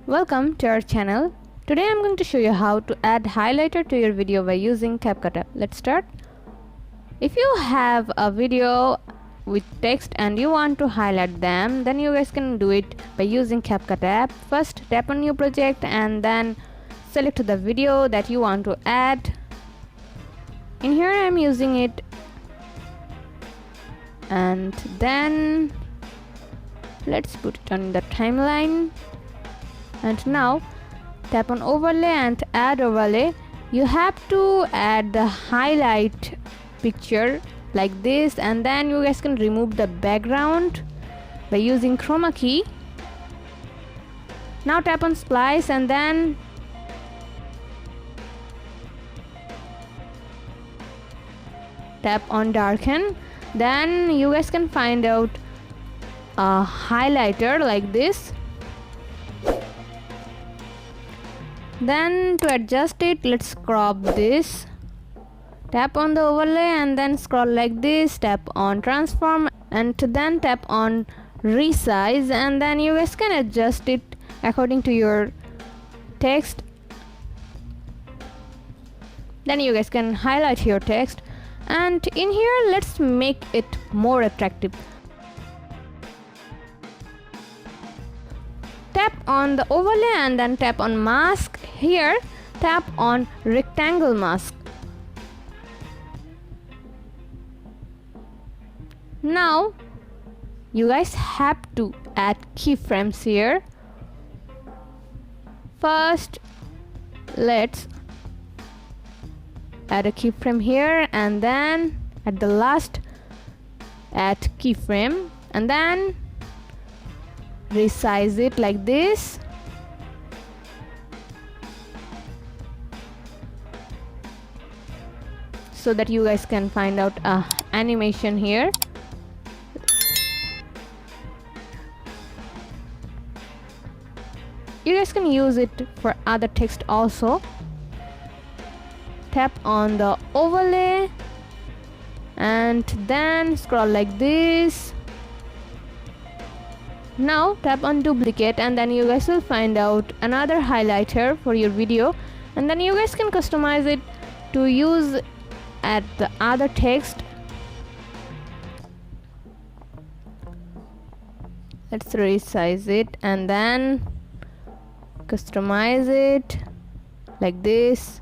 Welcome to our channel. Today I'm going to show you how to add highlighter to your video by using CapCut app. Let's start. If you have a video with text and you want to highlight them, then you guys can do it by using CapCut app. First tap on new project and then select the video that you want to add. In here I'm using it, and then let's put it on the timeline. And now tap on overlay and add overlay. You have to add the highlight picture like this, and then you guys can remove the background by using chroma key. Now tap on splice and then tap on darken. Then you guys can find out a highlighter like this. Then to adjust it, let's crop this. Tap on the overlay and then scroll like this, tap on transform and then tap on resize, and then you guys can adjust it according to your text. Then you guys can highlight your text, and in here let's make it more attractive. Tap on the overlay and then tap on mask. Here tap on rectangle mask. Now you guys have to add keyframes here. First let's add a keyframe here, and then at the last add keyframe, and then resize it like this. So that you guys can find out a animation here. You guys can use it for other text also. Tap on the overlay and then scroll like this. Now tap on duplicate, and then you guys will find out another highlighter for your video, and then you guys can customize it to use at the other text. Let's resize it and then customize it like this.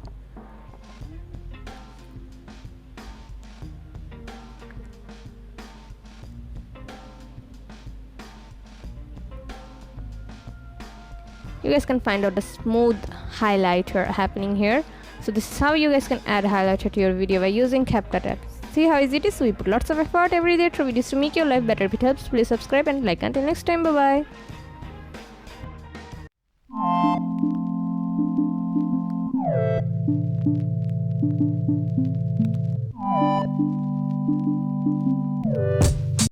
You guys can find out the smooth highlighter happening here. So this is how you guys can add highlighter to your video by using CapCut app. See how easy it is? We put lots of effort every day through videos to make your life better. If it helps, please subscribe and like. Until next time, bye bye.